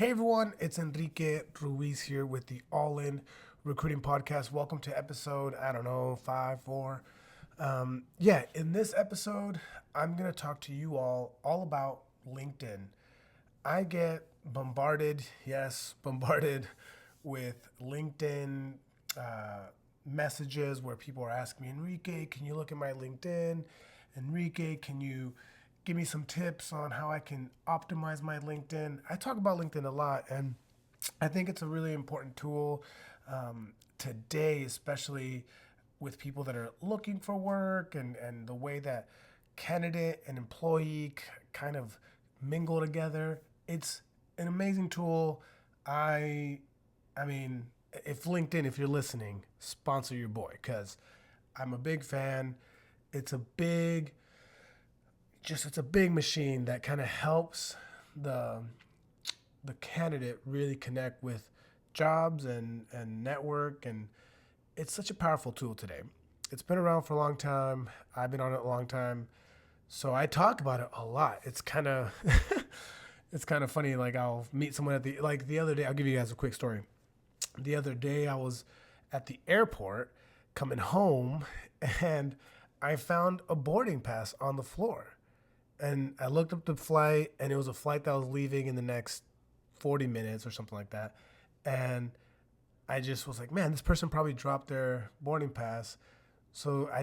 Hey everyone, it's Enrique Ruiz here with the All In Recruiting Podcast. Welcome to episode, I don't know, 5, 4. In this episode, I'm going to talk to you all about LinkedIn. I get bombarded, yes, bombarded with LinkedIn messages where people are asking me, Enrique, can you look at my LinkedIn? Enrique, can you give me some tips on how I can optimize my LinkedIn? I talk about LinkedIn a lot, and I think it's a really important tool today, especially with people that are looking for work and the way that candidate and employee kind of mingle together. It's an amazing tool. I I mean, if LinkedIn, if you're listening, sponsor your boy because I'm a big fan. It's a big, it's a big machine that kind of helps the the candidate really connect with jobs and network, and it's such a powerful tool today. It's been around for a long time. I've been on it a long time. So I talk about it a lot. It's kind of it's kind of funny. Like I'll meet someone at the other day. I'll give you guys a quick story. The other day I was at the airport coming home, and I found a boarding pass on the floor. And I looked up the flight, and it was a flight that was leaving in the next 40 minutes or something like that. And I just was like, man, this person probably dropped their boarding pass. So I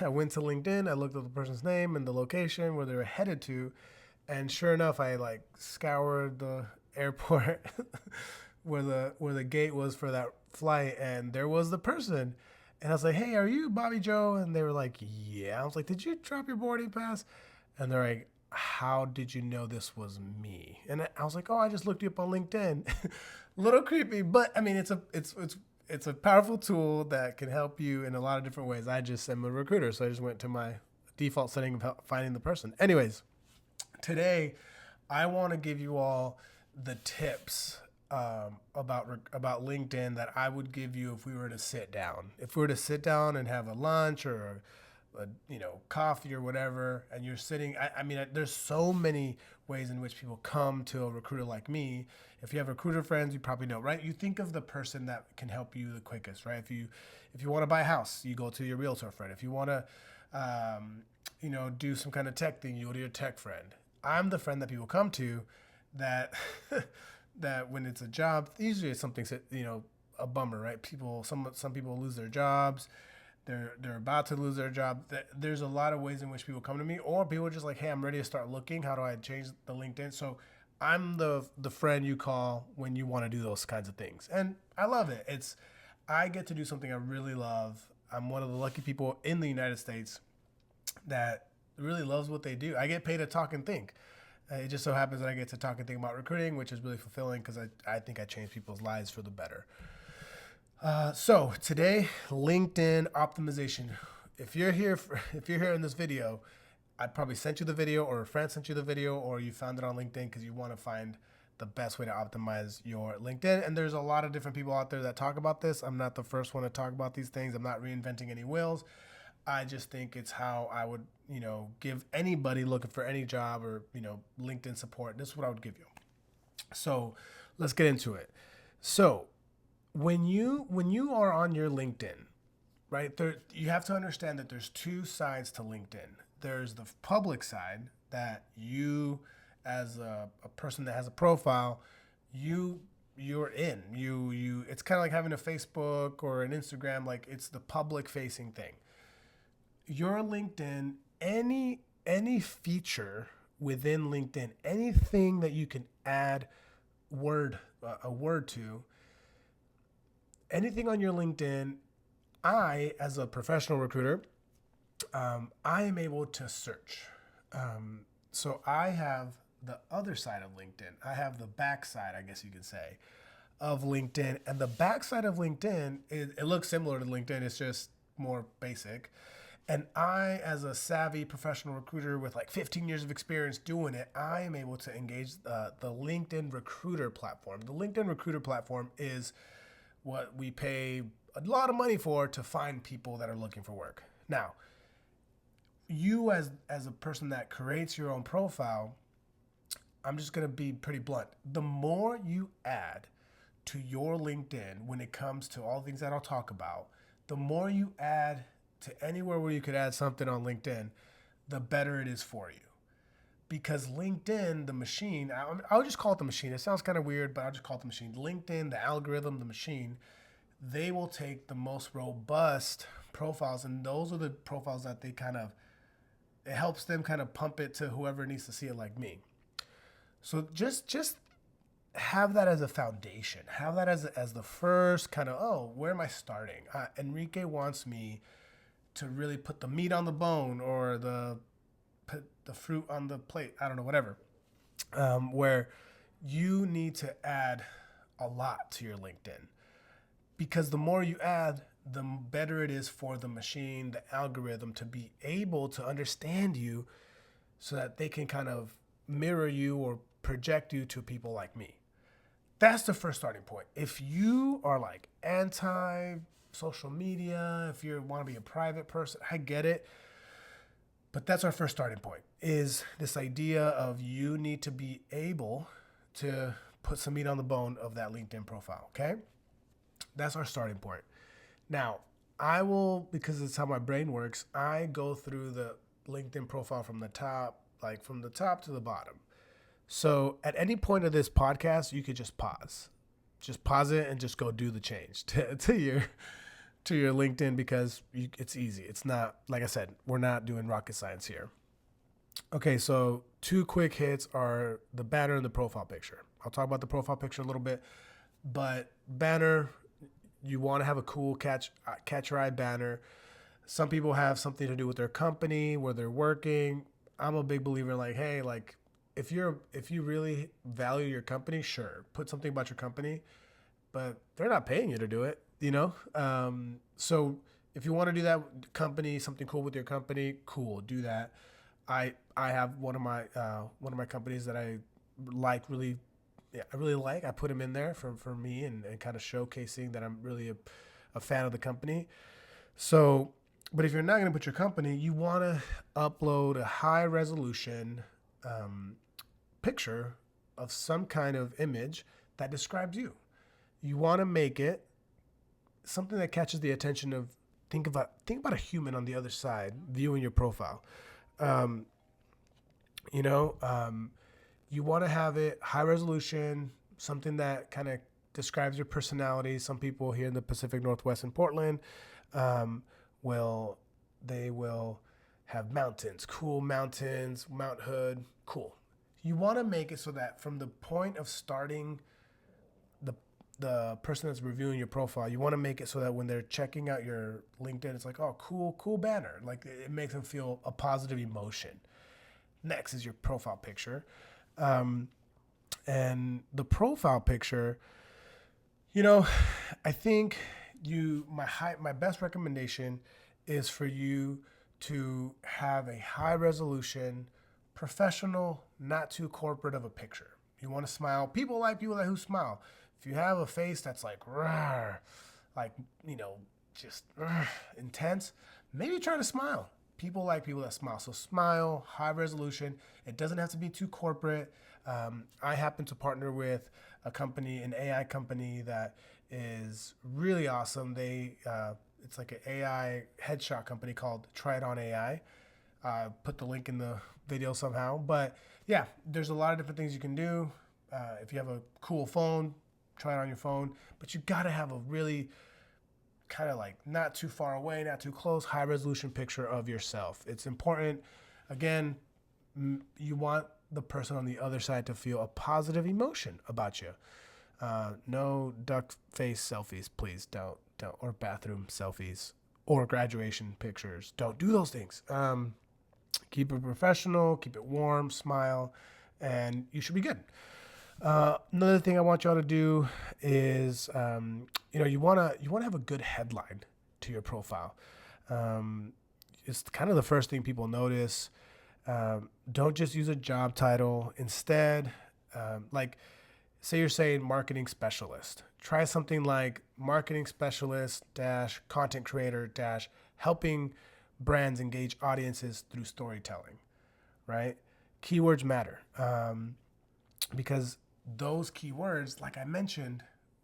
went to LinkedIn, I looked up the person's name and the location where they were headed to, and sure enough, I like scoured the airport where the gate was for that flight, and there was the person. And I was like, "Hey, are you Bobby Joe?" And they were like, "Yeah." I was like, "Did you drop your boarding pass?" And they're like, "How did you know this was me?" And I was like, "Oh, I just looked you up on LinkedIn." Little creepy, but I mean, it's a powerful tool that can help you in a lot of different ways. I just am a recruiter, so I just went to my default setting of finding the person. Anyways, today I want to give you all the tips about LinkedIn that I would give you if we were to sit down. If we were to sit down and have a lunch or coffee or whatever, and you're sitting. I mean, there's so many ways in which people come to a recruiter like me. If you have recruiter friends, you probably know, right? You think of the person that can help you the quickest, right? If you want to buy a house, you go to your realtor friend. If you want to, do some kind of tech thing, you go to your tech friend. I'm the friend that people come to that that when it's a job, usually it's something a bummer, right? Some people lose their jobs. They're about to lose their job. There's a lot of ways in which people come to me, or people are just like, hey, I'm ready to start looking. How do I change the LinkedIn? So I'm the friend you call when you want to do those kinds of things, and I love it. I get to do something I really love. I'm one of the lucky people in the United States that really loves what they do. I get paid to talk and think. It just so happens that I get to talk and think about recruiting, which is really fulfilling because I think I change people's lives for the better. So today, LinkedIn optimization. If you're here in this video, I probably sent you the video, or a friend sent you the video, or you found it on LinkedIn because you want to find the best way to optimize your LinkedIn. And there's a lot of different people out there that talk about this. I'm not the first one to talk about these things. I'm not reinventing any wheels. I just think it's how I would, give anybody looking for any job or, LinkedIn support. This is what I would give you. So let's get into it. So when you are on your LinkedIn, right, you have to understand that there's two sides to LinkedIn. There's the public side that you, as a person that has a profile, you're in. You it's kind of like having a Facebook or an Instagram. Like, it's the public facing thing. Your LinkedIn, any feature within LinkedIn, anything that you can add a word to, anything on your LinkedIn, as a professional recruiter, I am able to search. So I have the other side of LinkedIn. I have the back side, I guess you could say, of LinkedIn. And the back side of LinkedIn, it looks similar to LinkedIn. It's just more basic. And I, as a savvy professional recruiter with like 15 years of experience doing it, I am able to engage the LinkedIn Recruiter platform. The LinkedIn Recruiter platform is what we pay a lot of money for to find people that are looking for work. Now, you as a person that creates your own profile, I'm just going to be pretty blunt. The more you add to your LinkedIn when it comes to all things that I'll talk about, the more you add to anywhere where you could add something on LinkedIn, the better it is for you. Because LinkedIn, the machine, I'll just call it the machine. It sounds kind of weird, but I'll just call it the machine. LinkedIn, the algorithm, the machine, they will take the most robust profiles, and those are the profiles that they it helps them kind of pump it to whoever needs to see it, like me. So just have that as a foundation. Have that as the first kind of, oh, where am I starting? Enrique wants me to really put the meat on the bone, or put the fruit on the plate. I don't know, whatever. Where you need to add a lot to your LinkedIn, because the more you add, the better it is for the machine, the algorithm, to be able to understand you, so that they can kind of mirror you or project you to people like me. That's the first starting point. If you are like anti social media, if you want to be a private person, I get it. But that's our first starting point, is this idea of you need to be able to put some meat on the bone of that LinkedIn profile, okay? That's our starting point. Now, I will, because it's how my brain works, I go through the LinkedIn profile from the top to the bottom. So at any point of this podcast, you could just pause. Just pause it and just go do the change to your LinkedIn, because it's easy. It's not, like I said, we're not doing rocket science here. Okay, so 2 quick hits are the banner and the profile picture. I'll talk about the profile picture a little bit, but banner, you want to have a cool catch your eye banner. Some people have something to do with their company, where they're working. I'm a big believer in like, hey, like if you really value your company, sure, put something about your company, but they're not paying you to do it, you know? So if you want to do that company, something cool with your company, cool, do that. I have one of my companies that I really like. I put them in there for me and kind of showcasing that I'm really a fan of the company. So, but if you're not going to put your company, you want to upload a high resolution picture of some kind of image that describes you. You want to make it something that catches the attention of, think about a human on the other side viewing your profile. You want to have it high resolution, something that kind of describes your personality. Some people here in the Pacific Northwest in Portland will have mountains, cool mountains, Mount Hood, cool. You want to make it so that from the point of starting the person that's reviewing your profile, you want to make it so that when they're checking out your LinkedIn, it's like, oh, cool banner. Like, it makes them feel a positive emotion. Next is your profile picture. And the profile picture, I think my best recommendation is for you to have a high resolution, professional, not too corporate of a picture. You want to smile. People like people who smile. If you have a face that's like, just intense, maybe try to smile. People like people that smile. So smile, high resolution. It doesn't have to be too corporate. I happen to partner with a company, an AI company that is really awesome. It's like an AI headshot company called Try It On AI. Put the link in the video somehow. But yeah, there's a lot of different things you can do. If you have a cool phone, try it on your phone. But you got to have a really kind of like not too far away, not too close, high resolution picture of yourself. It's important. Again, you want the person on the other side to feel a positive emotion about you. No duck face selfies, please don't, or bathroom selfies or graduation pictures. Don't do those things. Keep it professional, keep it warm, smile, and you should be good. Another thing I want y'all to do is, you want to have a good headline to your profile. It's kind of the first thing people notice. Don't just use a job title. Instead, say you're saying marketing specialist. Try something like marketing specialist - content creator - helping brands engage audiences through storytelling, right? Keywords matter. because those keywords, like I mentioned,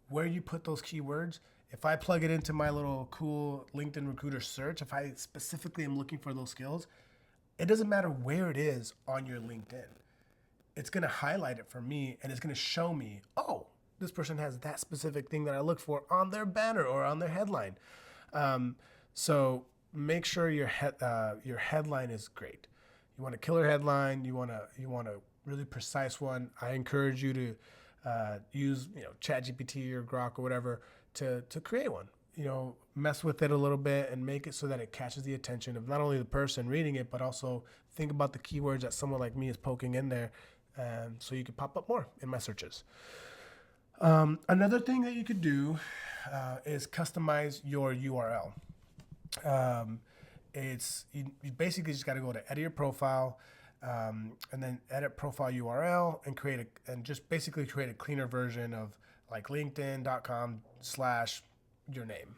where you put those keywords, if I plug it into my little cool LinkedIn Recruiter search, if I specifically am looking for those skills, it doesn't matter where it is on your LinkedIn. It's going to highlight it for me, and it's going to show me, oh, this person has that specific thing that I look for on their banner or on their headline. So make sure your headline is great. You want a killer headline. You want a really precise one. I encourage you to use ChatGPT or Grok or whatever to create one. Mess with it a little bit and make it so that it catches the attention of not only the person reading it, but also think about the keywords that someone like me is poking in there, so you can pop up more in my searches. Another thing that you could do is customize your URL. You basically just got to go to edit your profile, and then edit profile URL and just basically create a cleaner version of like linkedin.com/your name.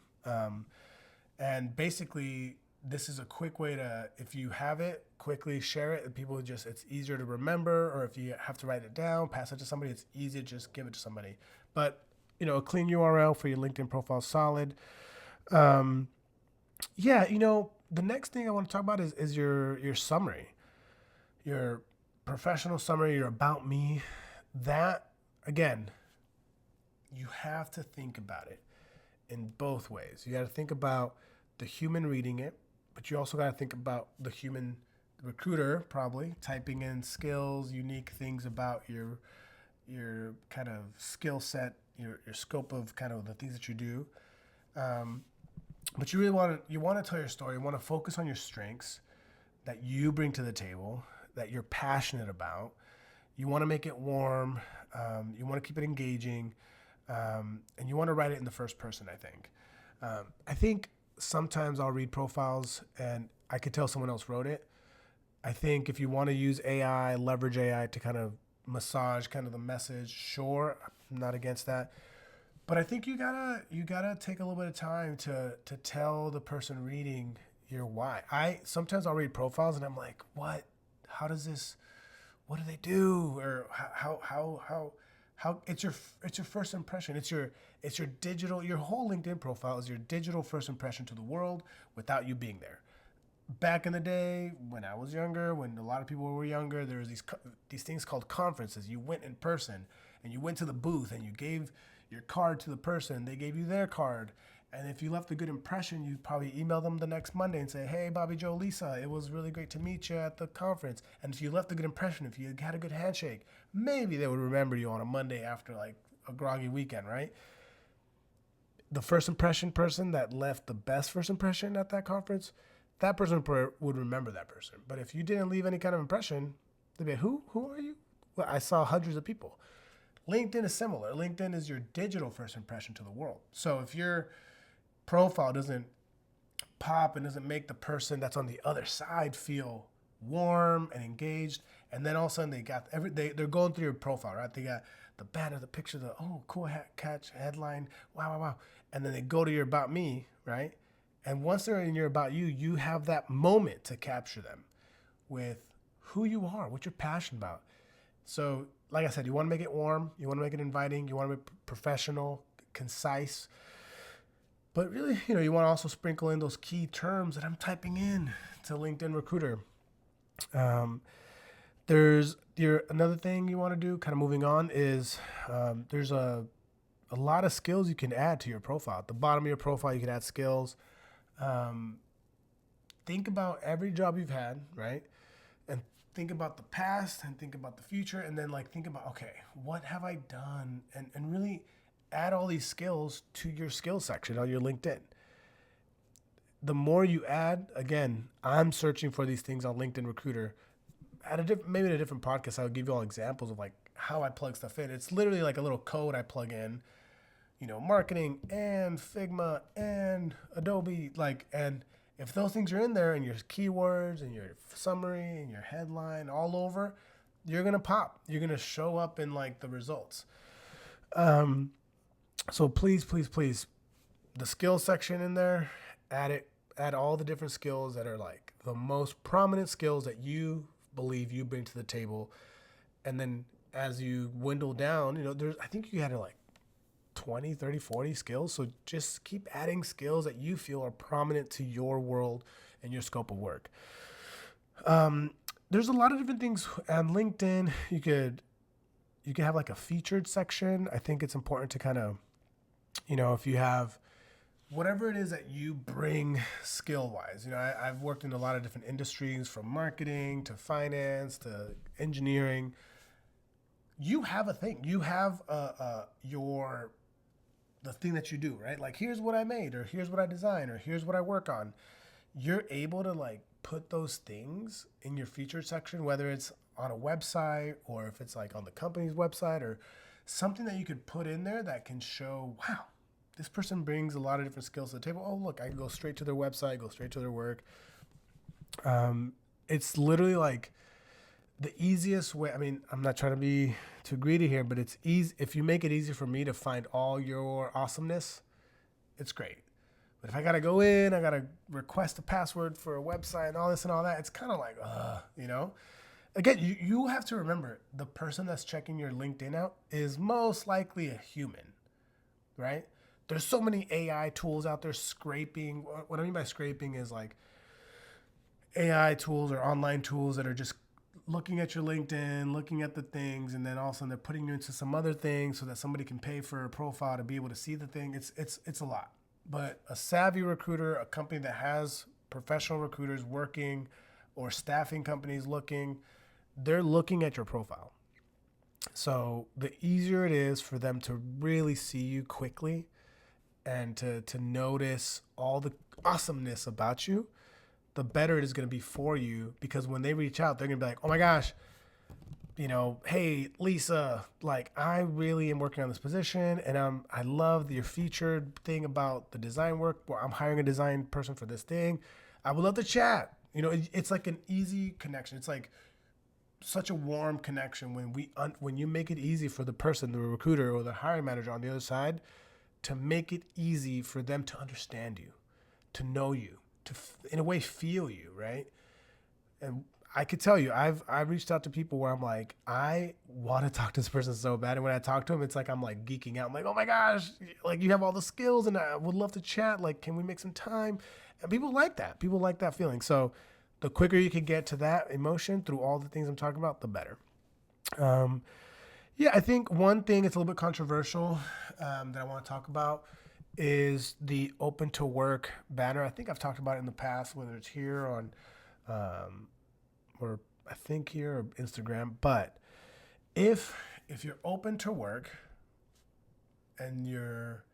And basically this is a quick way to, if you have it, quickly share it, and it's easier to remember, or if you have to write it down, pass it to somebody, it's easy to just give it to somebody. But, a clean URL for your LinkedIn profile is solid. The next thing I want to talk about is your summary, your professional summary, your about me. That, again, you have to think about it in both ways. You got to think about the human reading it, but you also got to think about the human recruiter probably typing in skills, unique things about your kind of skill set, your scope of kind of the things that you do. But you really want to tell your story. You want to focus on your strengths that you bring to the table, that you're passionate about. You want to make it warm. You want to keep it engaging. And you want to write it in the first person, I think. I think sometimes I'll read profiles and I could tell someone else wrote it. I think if you want to use AI, leverage AI to kind of massage kind of the message, sure, I'm not against that. But I think you gotta take a little bit of time to tell the person reading your why. Sometimes I'll read profiles and I'm like, what? How does this? What do they do? Or how it's your first impression. It's your digital. Your whole LinkedIn profile is your digital first impression to the world without you being there. Back in the day, when I was younger, when a lot of people were younger, there was these things called conferences. You went in person and you went to the booth and you gave your card to the person. They gave you their card. And if you left a good impression, you'd probably email them the next Monday and say, hey, Bobby, Joe, Lisa, it was really great to meet you at the conference. And if you left a good impression, if you had a good handshake, maybe they would remember you on a Monday after like a groggy weekend, right? The first impression person that left the best first impression at that conference, that person would remember that person. But if you didn't leave any kind of impression, they'd be like, who are you? Well, I saw hundreds of people. LinkedIn is similar. LinkedIn is your digital first impression to the world. So if your profile doesn't pop and doesn't make the person that's on the other side feel warm and engaged, and then all of a sudden they're going through your profile, right? They got the banner, the picture, cool catch, headline, wow. And then they go to your about me, right? And once they're in your about you, you have that moment to capture them with who you are, what you're passionate about. So, like I said, you want to make it warm, you want to make it inviting, you want to be professional, concise. But really, you want to also sprinkle in those key terms that I'm typing in to LinkedIn Recruiter. There's another thing you want to do, kind of moving on, is there's a lot of skills you can add to your profile. At the bottom of your profile, you can add skills. Think about every job you've had, right? And think about the past and think about the future, and then think about, okay, what have I done? And really add all these skills to your skills section on your LinkedIn. The more you add, again, I'm searching for these things on LinkedIn Recruiter. Maybe in a different podcast, I'll give you all examples of how I plug stuff in. It's literally like a little code I plug in, marketing and Figma and Adobe, and if those things are in there and your keywords and your summary and your headline all over, you're going to pop. You're going to show up in the results. So please, the skills section in there, add all the different skills that are the most prominent skills that you believe you bring to the table, and then as you dwindle down, I think you had like 20, 30, 40 skills. So just keep adding skills that you feel are prominent to your world and your scope of work. There's a lot of different things on LinkedIn. You could have like a featured section. I think it's important to kind of, if you have whatever it is that you bring skill wise, I've worked in a lot of different industries, from marketing to finance to engineering. You have a thing. You have the thing that you do, right? Like, here's what I made, or here's what I designed, or here's what I work on. You're able to like put those things in your featured section, whether it's on a website or if it's like on the company's website, or something that you could put in there that can show, wow, this person brings a lot of different skills to the table. Oh, look, I can go straight to their website, go straight to their work. It's literally like the easiest way. I mean, I'm not trying to be too greedy here, but it's easy. If you make it easy for me to find all your awesomeness, it's great. But if I got to go in, I got to request a password for a website and all this and all that, it's kind of like, Again, you have to remember, the person that's checking your LinkedIn out is most likely a human, right? There's so many AI tools out there scraping. What I mean by scraping is like AI tools or online tools that are just looking at your LinkedIn, looking at the things, and then all of a sudden they're putting you into some other thing so that somebody can pay for a profile to be able to see the thing. It's a lot. But a savvy recruiter, a company that has professional recruiters working, or staffing companies looking, they're looking at your profile. So the easier it is for them to really see you quickly and to notice all the awesomeness about you, the better it is going to be for you, because when they reach out, they're going to be like, oh my gosh, hey, Lisa, like, I really am working on this position, and I love your featured thing about the design work, or I'm hiring a design person for this thing. I would love to chat. It's like an easy connection. It's like such a warm connection when you make it easy for the person, the recruiter or the hiring manager on the other side, to make it easy for them to understand you, to know you, to in a way feel you, right? And I could tell you, I've reached out to people where I'm like, I want to talk to this person so bad, and when I talk to them, it's like I'm like geeking out. I'm like, oh my gosh, like, you have all the skills, and I would love to chat. Like, can we make some time? And people like that. People like that feeling. So the quicker you can get to that emotion through all the things I'm talking about, the better. I think one thing that's a little bit controversial that I want to talk about is the open to work banner. I think I've talked about it in the past, whether it's here on, or I think here, or Instagram. But if you're open to work and you're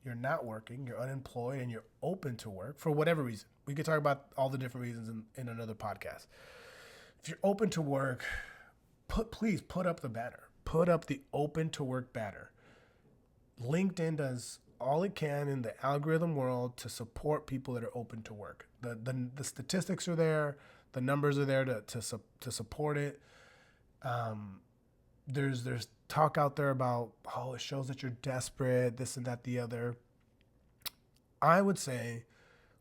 not working, you're unemployed, and you're open to work for whatever reason, we could talk about all the different reasons in another podcast. If you're open to work, please put up the banner. Put up the open to work banner. LinkedIn does all it can in the algorithm world to support people that are open to work. The statistics are there. The numbers are there to support it. There's talk out there about, it shows that you're desperate, this and that, the other. I would say,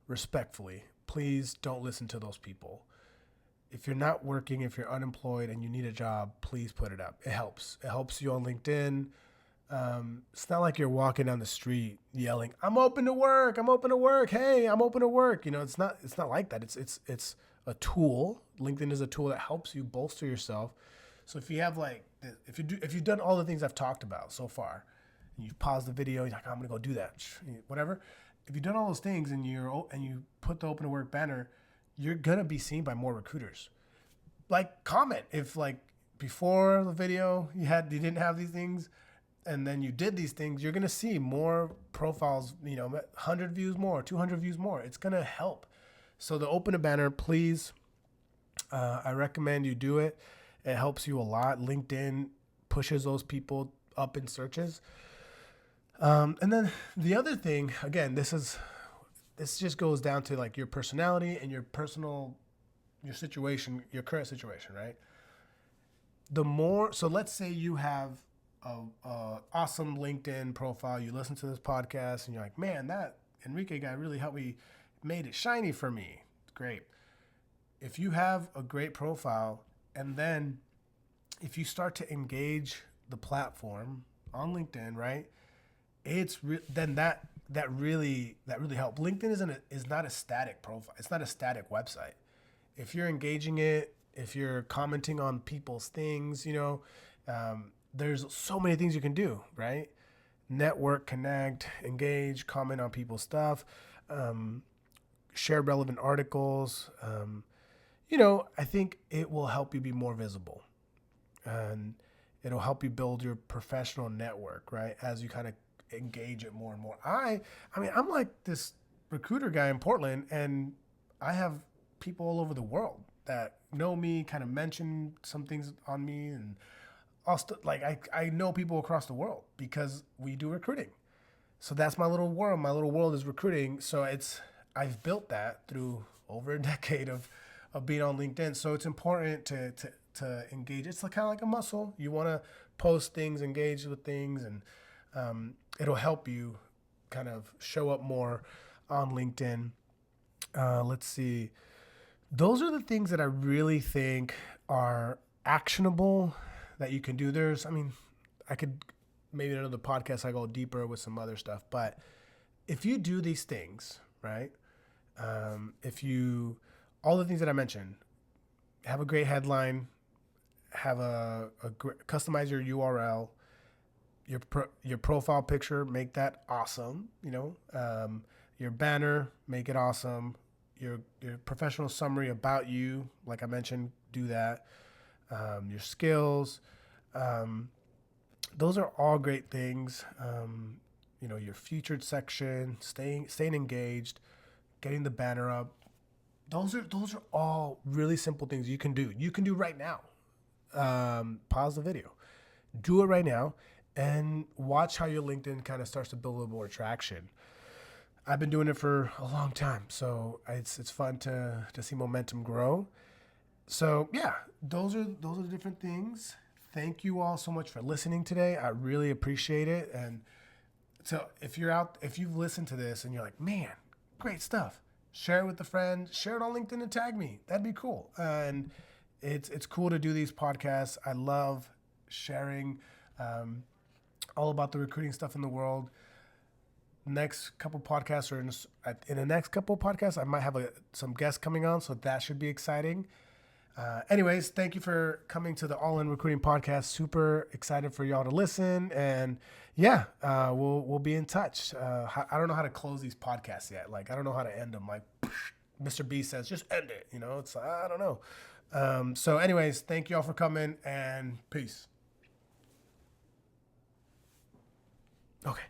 respectfully, please don't listen to those people. If you're not working, if you're unemployed and you need a job, please put it up. It helps. It helps you on LinkedIn. It's not like you're walking down the street yelling, I'm open to work. I'm open to work. Hey, I'm open to work. It's not like that. It's a tool. LinkedIn is a tool that helps you bolster yourself. So if you have if you've done all the things I've talked about so far, and you pause the video, you're like, I'm gonna go do that, whatever. If you've done all those things and you put the open to work banner, you're gonna be seen by more recruiters. Like, comment if, like, before the video you didn't have these things, and then you did these things, you're gonna see more profiles. 100 views more, 200 views more. It's gonna help. So the open a banner, please. I recommend you do it. It helps you a lot. LinkedIn pushes those people up in searches. And then the other thing, again, this just goes down to like your personality and your situation, your current situation, right? So let's say you have a awesome LinkedIn profile. You listen to this podcast and you're like, man, that Enrique guy really helped me, made it shiny for me. Great. If you have a great profile and then if you start to engage the platform on LinkedIn, right? Then that really helps. LinkedIn is not a static profile. It's not a static website. If you're engaging it, if you're commenting on people's things, there's so many things you can do, right? Network, connect, engage, comment on people's stuff, share relevant articles. I think it will help you be more visible, and it'll help you build your professional network, right? As you kind of engage it more and more. I mean, I'm like this recruiter guy in Portland, and I have people all over the world that know me, kind of mention some things on me, and I know people across the world because we do recruiting. So that's my little world. My little world is recruiting. So I've built that through over a decade of being on LinkedIn. So it's important to engage. It's kind of like a muscle. You want to post things, engage with things, and it'll help you kind of show up more on LinkedIn. Let's see. Those are the things that I really think are actionable that you can do. I could maybe in another podcast I go deeper with some other stuff, but if you do these things, right? All the things that I mentioned, have a great headline, have customize your URL, your profile picture, make that awesome. Your banner, make it awesome. Your professional summary about you, like I mentioned, do that. Your skills, those are all great things. Your featured section, staying engaged, getting the banner up. Those are all really simple things you can do. You can do right now. Pause the video, do it right now, and watch how your LinkedIn kind of starts to build a little more traction. I've been doing it for a long time, so it's fun to see momentum grow. So yeah, those are the different things. Thank you all so much for listening today. I really appreciate it. And so if you've listened to this and you're like, man, great stuff, share it with a friend, share it on LinkedIn and tag me. That'd be cool. And it's cool to do these podcasts. I love sharing all about the recruiting stuff in the world. Next couple podcasts, or in the next couple podcasts, I might have some guests coming on, so that should be exciting. Anyways, thank you for coming to the All In Recruiting Podcast. Super excited for y'all to listen, and yeah, we'll be in touch. I don't know how to close these podcasts yet. Like, I don't know how to end them. Like Mr. B says, just end it. It's I don't know. So anyways, thank y'all for coming, and peace. Okay.